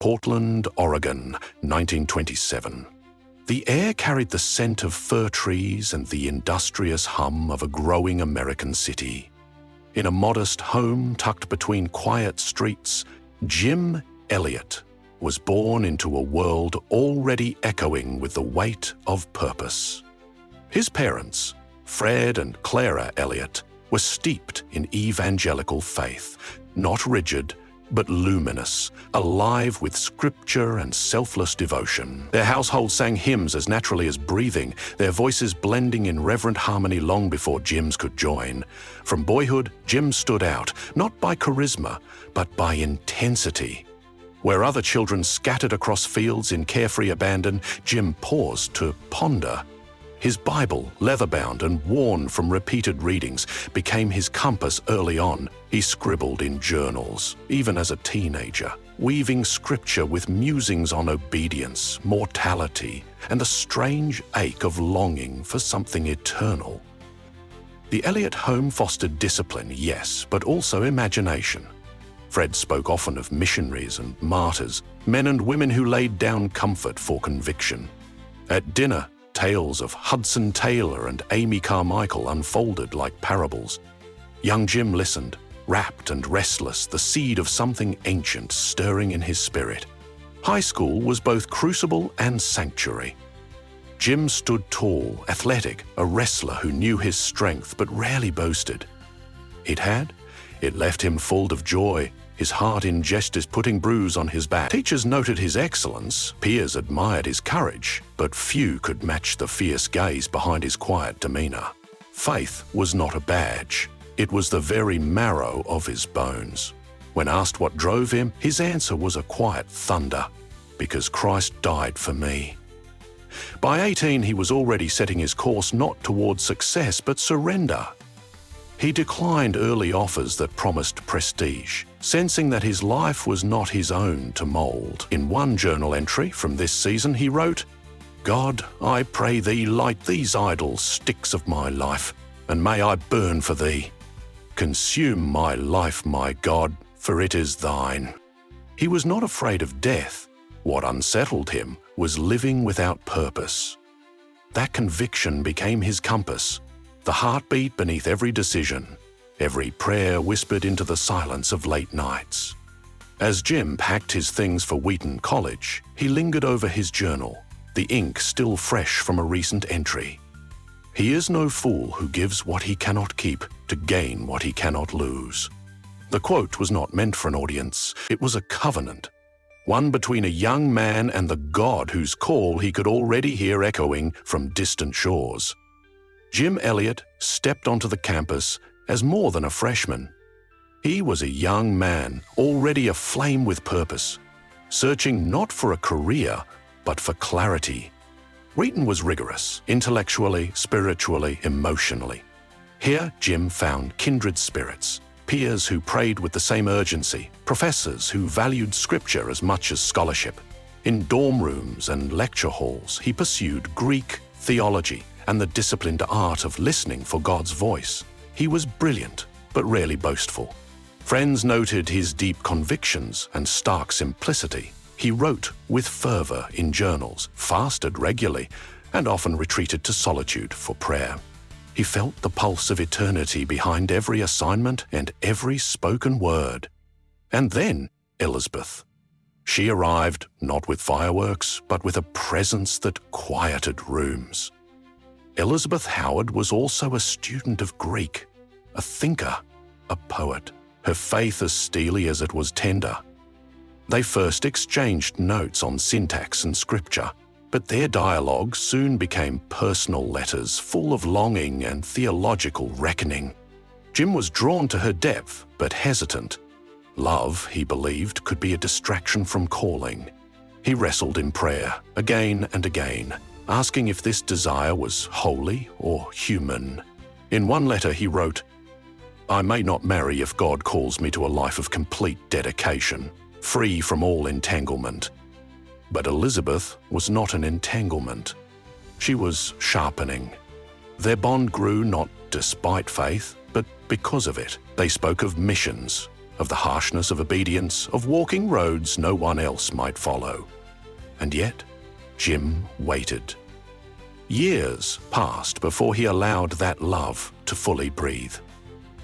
Portland, Oregon, 1927. The air carried the scent of fir trees and the industrious hum of a growing American city. In a modest home tucked between quiet streets, Jim Elliot was born into a world already echoing with the weight of purpose. His parents, Fred and Clara Elliot, were steeped in evangelical faith, not rigid, but luminous, alive with scripture and selfless devotion. Their household sang hymns as naturally as breathing, their voices blending in reverent harmony long before Jim's could join. From boyhood, Jim stood out, not by charisma, but by intensity. Where other children scattered across fields in carefree abandon, Jim paused to ponder. His Bible, leather-bound and worn from repeated readings, became his compass early on. He scribbled in journals, even as a teenager, weaving scripture with musings on obedience, mortality, and the strange ache of longing for something eternal. The Elliot home fostered discipline, yes, but also imagination. Fred spoke often of missionaries and martyrs, men and women who laid down comfort for conviction. At dinner, tales of Hudson Taylor and Amy Carmichael unfolded like parables. Young Jim listened, rapt and restless, the seed of something ancient stirring in his spirit. High school was both crucible and sanctuary. Jim stood tall, athletic, a wrestler who knew his strength but rarely boasted. It left him full of joy, his heart in gestures putting bruise on his back. Teachers noted his excellence, peers admired his courage, but few could match the fierce gaze behind his quiet demeanor. Faith was not a badge, it was the very marrow of his bones. When asked what drove him, his answer was a quiet thunder, because Christ died for me. By 18, he was already setting his course not toward success, but surrender. He declined early offers that promised prestige, sensing that his life was not his own to mold. In one journal entry from this season, he wrote, "God, I pray thee, light these idle sticks of my life, and may I burn for thee. Consume my life, my God, for it is thine." He was not afraid of death. What unsettled him was living without purpose. That conviction became his compass, the heartbeat beneath every decision, every prayer whispered into the silence of late nights. As Jim packed his things for Wheaton College, he lingered over his journal, the ink still fresh from a recent entry. "He is no fool who gives what he cannot keep to gain what he cannot lose." The quote was not meant for an audience, it was a covenant, one between a young man and the God whose call he could already hear echoing from distant shores. Jim Elliot stepped onto the campus as more than a freshman. He was a young man, already aflame with purpose, searching not for a career, but for clarity. Wheaton was rigorous, intellectually, spiritually, emotionally. Here, Jim found kindred spirits, peers who prayed with the same urgency, professors who valued scripture as much as scholarship. In dorm rooms and lecture halls, he pursued Greek, theology, and the disciplined art of listening for God's voice. He was brilliant, but rarely boastful. Friends noted his deep convictions and stark simplicity. He wrote with fervor in journals, fasted regularly, and often retreated to solitude for prayer. He felt the pulse of eternity behind every assignment and every spoken word. And then, Elisabeth. She arrived not with fireworks, but with a presence that quieted rooms. Elisabeth Howard was also a student of Greek, a thinker, a poet, her faith as steely as it was tender. They first exchanged notes on syntax and scripture, but their dialogue soon became personal letters full of longing and theological reckoning. Jim was drawn to her depth, but hesitant. Love, he believed, could be a distraction from calling. He wrestled in prayer, again and again, asking if this desire was holy or human. In one letter he wrote, "I may not marry if God calls me to a life of complete dedication, free from all entanglement." But Elisabeth was not an entanglement. She was sharpening. Their bond grew not despite faith, but because of it. They spoke of missions, of the harshness of obedience, of walking roads no one else might follow. And yet, Jim waited. Years passed before he allowed that love to fully breathe.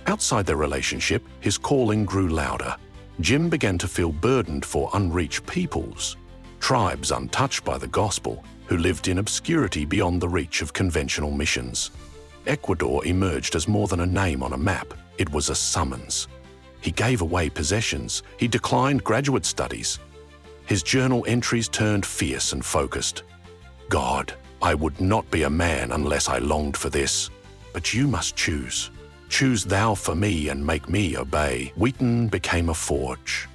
Outside their relationship, his calling grew louder. Jim began to feel burdened for unreached peoples, tribes untouched by the gospel, who lived in obscurity beyond the reach of conventional missions. Ecuador emerged as more than a name on a map. It was a summons. He gave away possessions. He declined graduate studies. His journal entries turned fierce and focused. God, I would not be a man unless I longed for this. But you must choose. Choose thou for me and make me obey. Wheaton became a forge.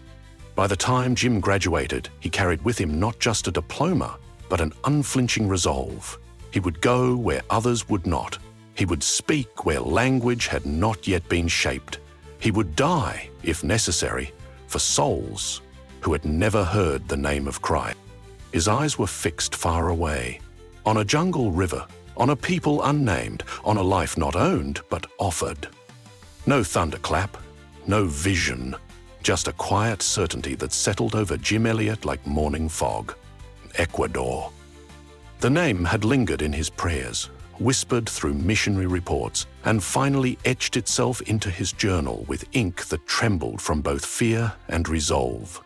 By the time Jim graduated, he carried with him not just a diploma, but an unflinching resolve. He would go where others would not. He would speak where language had not yet been shaped. He would die, if necessary, for souls who had never heard the name of Christ. His eyes were fixed far away, on a jungle river, on a people unnamed, on a life not owned but offered. No thunderclap, no vision, just a quiet certainty that settled over Jim Elliot like morning fog. Ecuador. The name had lingered in his prayers, whispered through missionary reports, and finally etched itself into his journal with ink that trembled from both fear and resolve.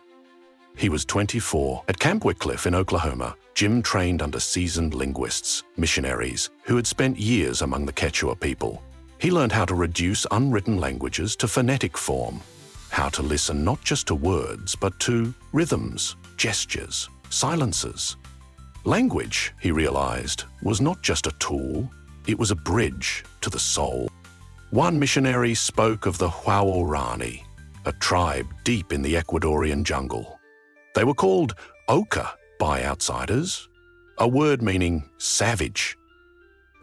He was 24. At Camp Wycliffe in Oklahoma, Jim trained under seasoned linguists, missionaries, who had spent years among the Quechua people. He learned how to reduce unwritten languages to phonetic form, how to listen not just to words, but to rhythms, gestures, silences. Language, he realized, was not just a tool, it was a bridge to the soul. One missionary spoke of the Waodani, a tribe deep in the Ecuadorian jungle. They were called Oka by outsiders, a word meaning savage.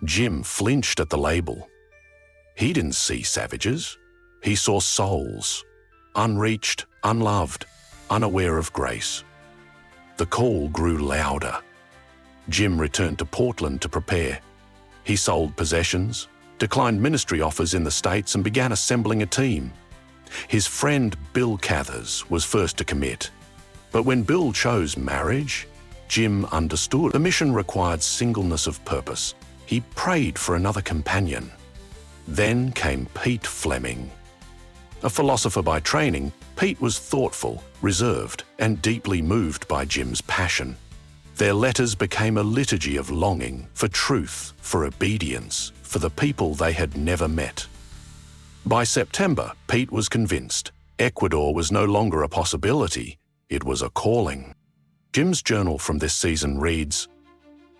Jim flinched at the label. He didn't see savages. He saw souls, unreached, unloved, unaware of grace. The call grew louder. Jim returned to Portland to prepare. He sold possessions, declined ministry offers in the States, and began assembling a team. His friend Bill Cathers was first to commit. But when Bill chose marriage, Jim understood the mission required singleness of purpose. He prayed for another companion. Then came Pete Fleming. A philosopher by training, Pete was thoughtful, reserved, and deeply moved by Jim's passion. Their letters became a liturgy of longing for truth, for obedience, for the people they had never met. By September, Pete was convinced Ecuador was no longer a possibility, it was a calling. Jim's journal from this season reads,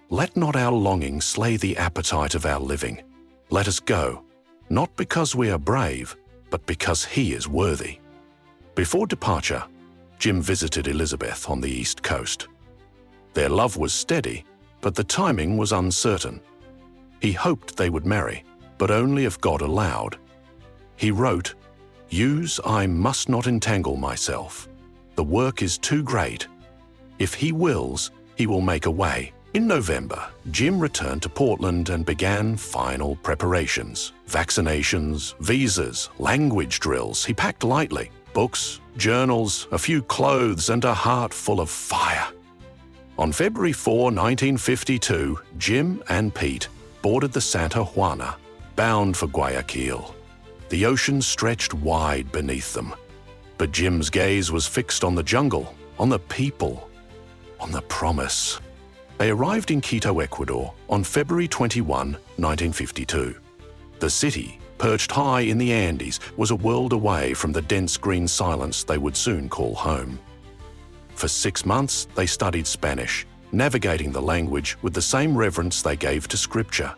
"Let not our longing slay the appetite of our living. Let us go, not because we are brave, but because he is worthy." Before departure, Jim visited Elisabeth on the East Coast. Their love was steady, but the timing was uncertain. He hoped they would marry, but only if God allowed. He wrote, "Use I must not entangle myself. The work is too great. If he wills, he will make a way." In November, Jim returned to Portland and began final preparations. Vaccinations, visas, language drills. He packed lightly. Books, journals, a few clothes, and a heart full of fire. On February 4, 1952, Jim and Pete boarded the Santa Juana, bound for Guayaquil. The ocean stretched wide beneath them. But Jim's gaze was fixed on the jungle, on the people, on the promise. They arrived in Quito, Ecuador, on February 21, 1952. The city, perched high in the Andes, was a world away from the dense green silence they would soon call home. For 6 months, they studied Spanish, navigating the language with the same reverence they gave to Scripture.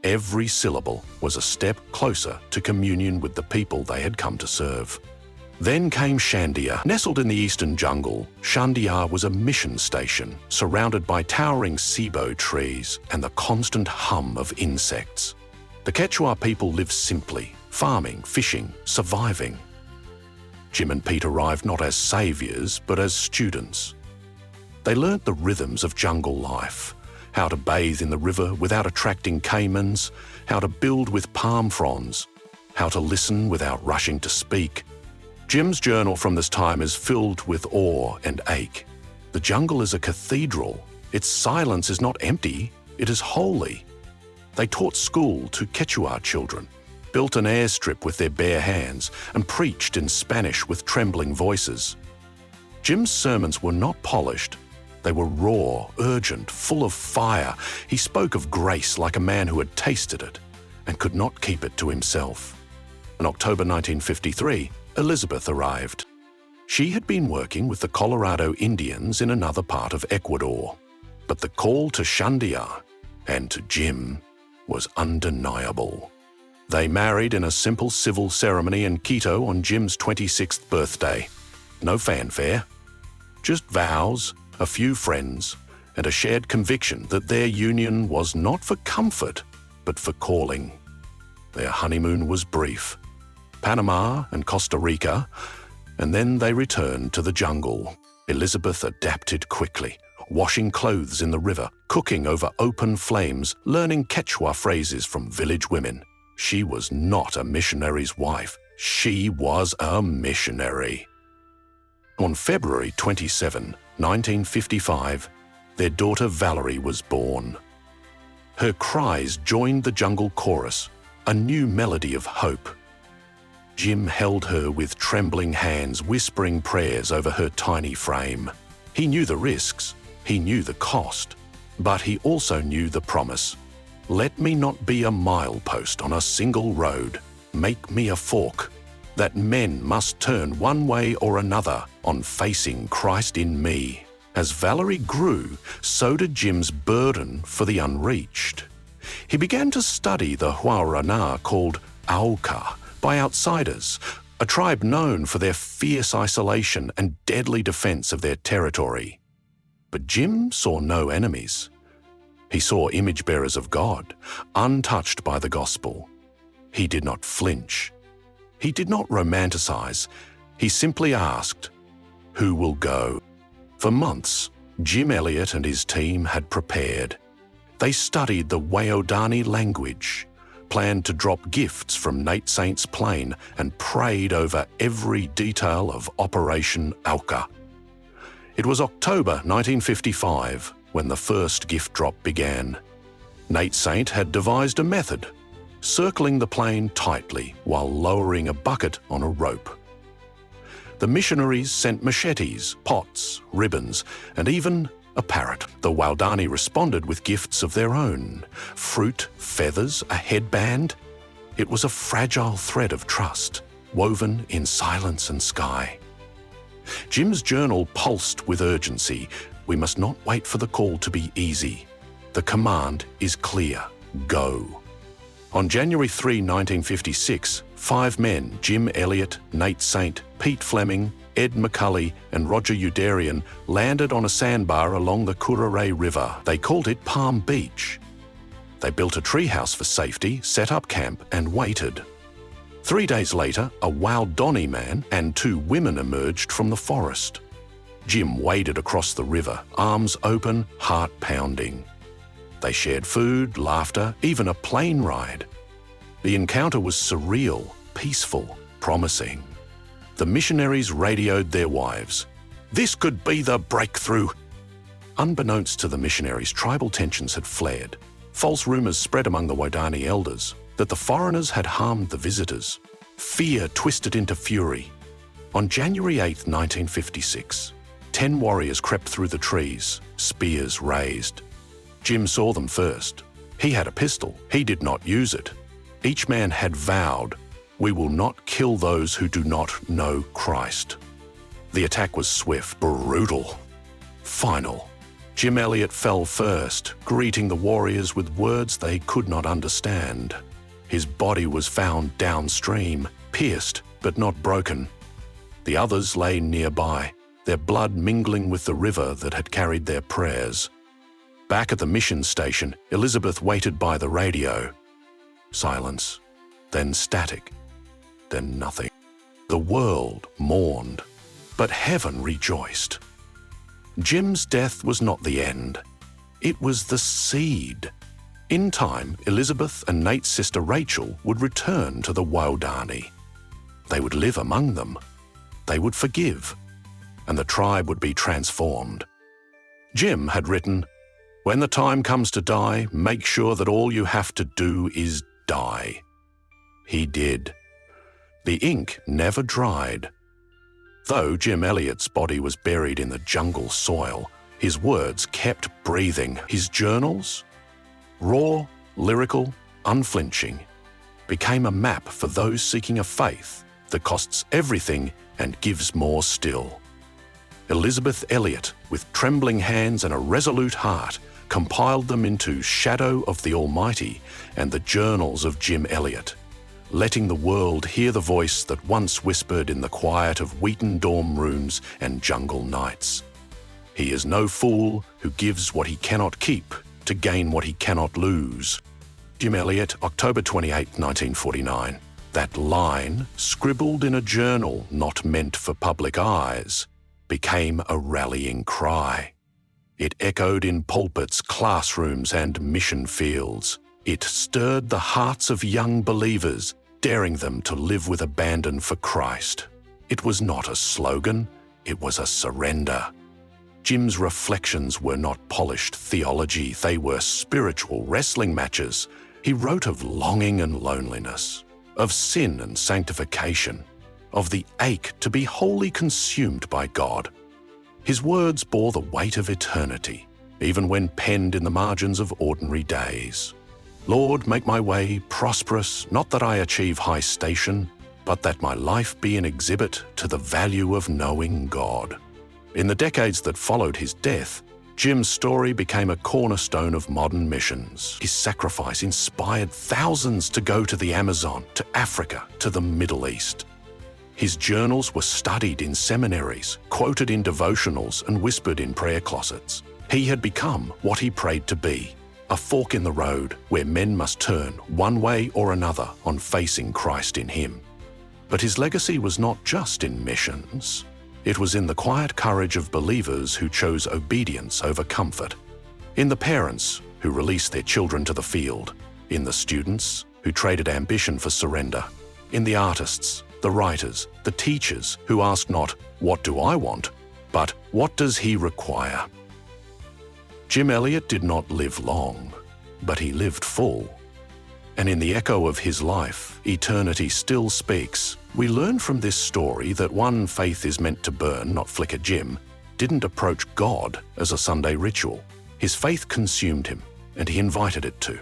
Every syllable was a step closer to communion with the people they had come to serve. Then came Shandia. Nestled in the eastern jungle, Shandia was a mission station, surrounded by towering ceibo trees and the constant hum of insects. The Quechua people lived simply, farming, fishing, surviving. Jim and Pete arrived not as saviors, but as students. They learnt the rhythms of jungle life, how to bathe in the river without attracting caimans, how to build with palm fronds, how to listen without rushing to speak. Jim's journal from this time is filled with awe and ache. The jungle is a cathedral. Its silence is not empty, it is holy. They taught school to Quechua children, built an airstrip with their bare hands, and preached in Spanish with trembling voices. Jim's sermons were not polished. They were raw, urgent, full of fire. He spoke of grace like a man who had tasted it and could not keep it to himself. In October 1953, Elisabeth arrived. She had been working with the Colorado Indians in another part of Ecuador. But the call to Shandia and to Jim was undeniable. They married in a simple civil ceremony in Quito on Jim's 26th birthday. No fanfare, just vows, a few friends, and a shared conviction that their union was not for comfort, but for calling. Their honeymoon was brief. Panama and Costa Rica, and then they returned to the jungle. Elisabeth adapted quickly, washing clothes in the river, cooking over open flames, learning Quechua phrases from village women. She was not a missionary's wife. She was a missionary. On February 27, 1955, their daughter Valerie was born. Her cries joined the jungle chorus, a new melody of hope. Jim held her with trembling hands, whispering prayers over her tiny frame. He knew the risks, he knew the cost, but he also knew the promise. Let me not be a milepost on a single road. Make me a fork, that men must turn one way or another on facing Christ in me. As Valerie grew, so did Jim's burden for the unreached. He began to study the Waodani called Auca by outsiders, a tribe known for their fierce isolation and deadly defense of their territory. But Jim saw no enemies. He saw image bearers of God, untouched by the gospel. He did not flinch. He did not romanticize. He simply asked, "Who will go?" For months, Jim Elliot and his team had prepared. They studied the Waodani language, planned to drop gifts from Nate Saint's plane, and prayed over every detail of Operation Auca. It was October 1955 when the first gift drop began. Nate Saint had devised a method, circling the plane tightly while lowering a bucket on a rope. The missionaries sent machetes, pots, ribbons, and even a parrot. The Waodani responded with gifts of their own: fruit, feathers, a headband. It was a fragile thread of trust, woven in silence and sky. Jim's journal pulsed with urgency. We must not wait for the call to be easy. The command is clear: go. On January 3, 1956, 5 men, Jim Elliot, Nate Saint, Pete Fleming, Ed McCulley, and Roger Udarian, landed on a sandbar along the Curare River. They called it Palm Beach. They built a treehouse for safety, set up camp, and waited. 3 days later, a Waodani man and 2 women emerged from the forest. Jim waded across the river, arms open, heart pounding. They shared food, laughter, even a plane ride. The encounter was surreal, peaceful, promising. The missionaries radioed their wives. This could be the breakthrough. Unbeknownst to the missionaries, tribal tensions had flared. False rumors spread among the Waodani elders that the foreigners had harmed the visitors. Fear twisted into fury. On January 8, 1956, 10 warriors crept through the trees, spears raised. Jim saw them first. He had a pistol. He did not use it. Each man had vowed, "We will not kill those who do not know Christ." The attack was swift, brutal, final. Jim Elliot fell first, greeting the warriors with words they could not understand. His body was found downstream, pierced but not broken. The others lay nearby, their blood mingling with the river that had carried their prayers. Back at the mission station, Elisabeth waited by the radio. Silence, then static, then nothing. The world mourned, but heaven rejoiced. Jim's death was not the end. It was the seed. In time, Elisabeth and Nate's sister Rachel would return to the Waodani. They would live among them, they would forgive, and the tribe would be transformed. Jim had written, "When the time comes to die, make sure that all you have to do is die." He did. The ink never dried. Though Jim Elliot's body was buried in the jungle soil, his words kept breathing. His journals, raw, lyrical, unflinching, became a map for those seeking a faith that costs everything and gives more still. Elisabeth Elliot, with trembling hands and a resolute heart, compiled them into Shadow of the Almighty and the Journals of Jim Elliot, letting the world hear the voice that once whispered in the quiet of Wheaton dorm rooms and jungle nights. He is no fool who gives what he cannot keep to gain what he cannot lose. Jim Elliot, October 28, 1949. That line, scribbled in a journal not meant for public eyes, became a rallying cry. It echoed in pulpits, classrooms, and mission fields. It stirred the hearts of young believers, daring them to live with abandon for Christ. It was not a slogan, it was a surrender. Jim's reflections were not polished theology, they were spiritual wrestling matches. He wrote of longing and loneliness, of sin and sanctification, of the ache to be wholly consumed by God. His words bore the weight of eternity, even when penned in the margins of ordinary days. Lord, make my way prosperous, not that I achieve high station, but that my life be an exhibit to the value of knowing God. In the decades that followed his death, Jim's story became a cornerstone of modern missions. His sacrifice inspired thousands to go to the Amazon, to Africa, to the Middle East. His journals were studied in seminaries, quoted in devotionals, and whispered in prayer closets. He had become what he prayed to be, a fork in the road where men must turn one way or another on facing Christ in him. But his legacy was not just in missions. It was in the quiet courage of believers who chose obedience over comfort, in the parents who released their children to the field, in the students who traded ambition for surrender, in the artists, the writers, the teachers who asked not, "What do I want?" but "What does he require?" Jim Elliot did not live long, but he lived full. And in the echo of his life, eternity still speaks. We learn from this story that one faith is meant to burn, not flicker. Jim didn't approach God as a Sunday ritual. His faith consumed him, and he invited it to.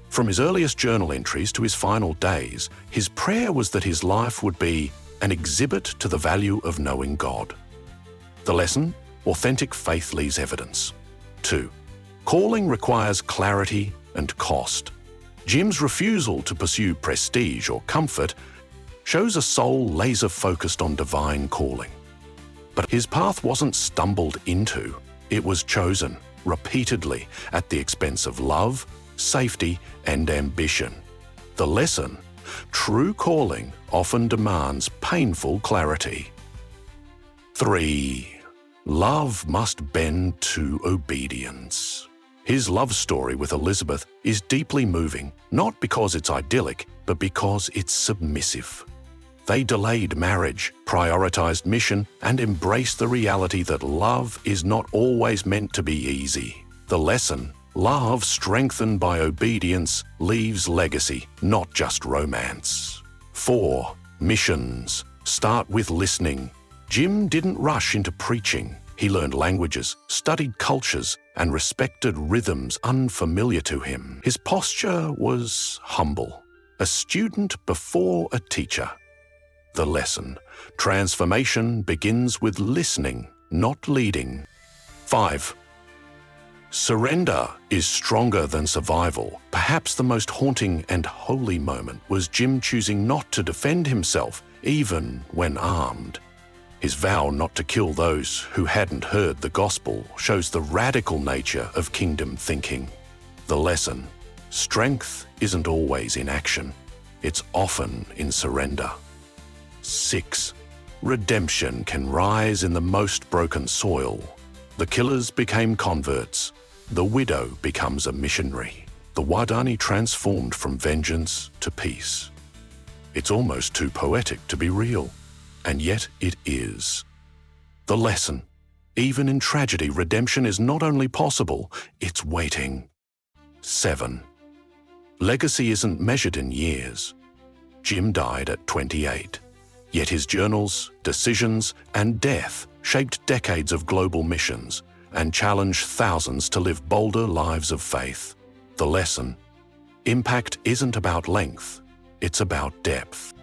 From his earliest journal entries to his final days, his prayer was that his life would be an exhibit to the value of knowing God. The lesson: authentic faith leaves evidence. 2. Calling requires clarity and cost. Jim's refusal to pursue prestige or comfort shows a soul laser-focused on divine calling. But his path wasn't stumbled into, it was chosen repeatedly at the expense of love, safety, and ambition. The lesson: true calling often demands painful clarity. 3. Love must bend to obedience. His love story with Elisabeth is deeply moving, not because it's idyllic, but because it's submissive. They delayed marriage, prioritized mission, and embraced the reality that love is not always meant to be easy. The lesson: love strengthened by obedience leaves legacy, not just romance. 4. Missions. Start with listening. Jim didn't rush into preaching. He learned languages, studied cultures, and respected rhythms unfamiliar to him. His posture was humble, a student before a teacher. The lesson: transformation begins with listening, not leading. 5. Surrender is stronger than survival. Perhaps the most haunting and holy moment was Jim choosing not to defend himself, even when armed. His vow not to kill those who hadn't heard the gospel shows the radical nature of kingdom thinking. The lesson: strength isn't always in action, it's often in surrender. 6. Redemption can rise in the most broken soil. The killers became converts. The widow becomes a missionary. The Waodani transformed from vengeance to peace. It's almost too poetic to be real. and yet it is. The lesson: even in tragedy, redemption is not only possible, it's waiting. 7. Legacy isn't measured in years. Jim died at 28, yet his journals, decisions, and death shaped decades of global missions and challenged thousands to live bolder lives of faith. The lesson: impact isn't about length, it's about depth.